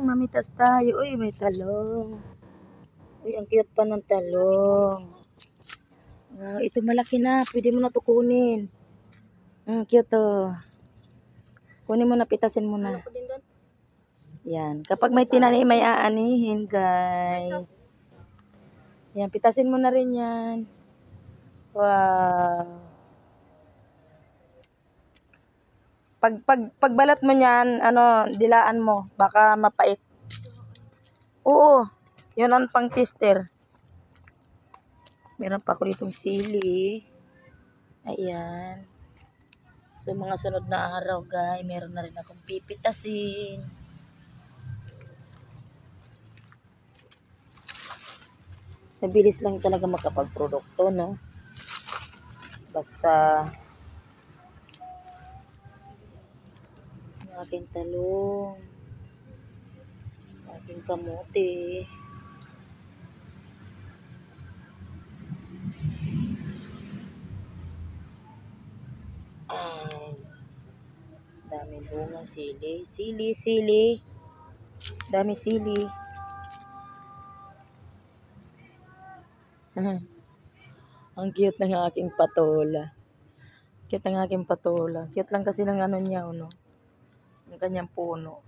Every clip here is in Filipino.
mamitas tayo. Uy, may talong. Uy, ang cute pa ng talong. Ito malaki na. Pwede mo na ito kunin. Cute to. Kunin mo na, pitasin mo na. Yan. Kapag may tinanim, may aanihin, guys. Yan, pitasin mo na rin yan. Wow. Pagbalat mo niyan, dilaan mo. Baka mapait. Oo. Yun ang pang tester. Meron pa ako ditong sili. Ayan. So, mga sunod na araw, guys, meron na rin akong pipitasin. Mabilis lang talaga makapagprodukto, no? Basta ang aking talong, aking kamote. Ay, dami bunga, sili. Sili. Dami sili. Ang cute ng aking patola. Cute ng aking patola. Cute lang kasi ng niya, no? Ang kanyang puno.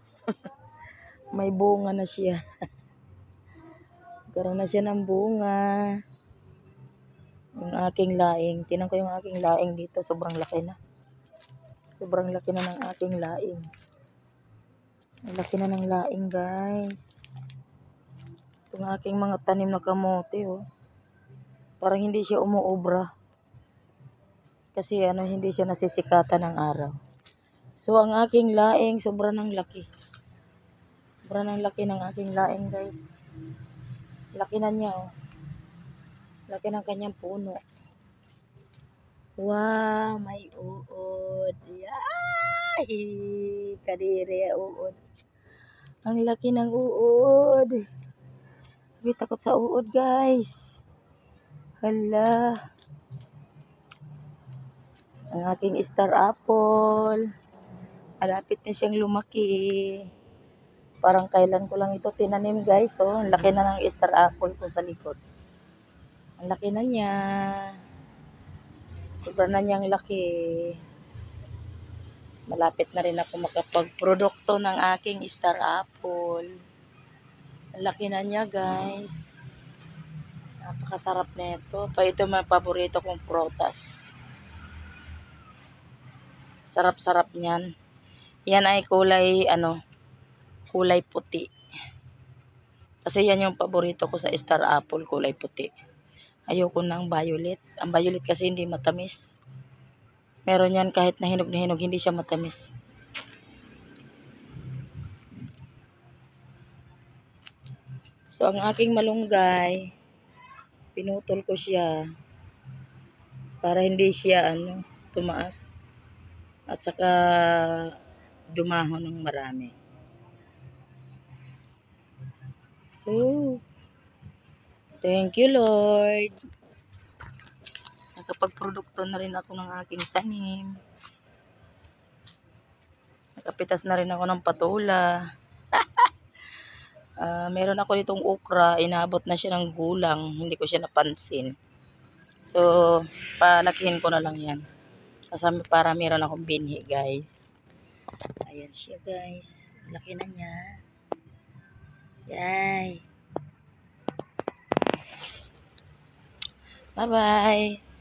May bunga na siya. Karoon na siya ng bunga. Yung aking laing. Tinan ko yung aking laing dito. Sobrang laki na. Sobrang laki na ng aking laing. Ang laki na ng laing, guys. Itong aking mga tanim na kamote, oh. Parang hindi siya umuobra. Kasi hindi siya nasisikatan ng araw. So, ang aking laing, sobrang ng laki. Sobrang ng laki ng aking laing, guys. Laki na niya, oh. Laki ng kanyang puno. Wow, may uod. Yay! Kadiri, uod. Ang laki ng uod. Sabi, takot sa uod, guys. Hala. Ang aking star apple. Malapit na siyang lumaki. Parang kailan ko lang ito tinanim, guys. Oh, ang laki na ng star apple ko sa likod. Ang laki na niya. Sobrang na niyang laki. Malapit na rin ako makapagprodukto ng aking star apple. Ang laki na niya, guys. Napakasarap na ito. Ito may paborito kong prutas. Sarap-sarap niyan. Yan ay kulay puti. Kasi yan yung paborito ko sa star apple, kulay puti. Ayoko ng violet. Ang violet kasi hindi matamis. Meron yan kahit na hinog, hindi siya matamis. So, ang aking malunggay, pinutol ko siya para hindi siya tumaas. At saka dumahon ng marami. Oh, thank you, Lord. Nakapagprodukto na rin ako ng aking tanim. Nakapitas na rin ako ng patola. Meron ako ditong okra. Inabot na siya ng gulang. Hindi ko siya napansin. So, palakihin ko na lang yan. Kasama para meron akong binhi, guys. Ayan siya, guys. Laki na niya. Yay. Bye-bye.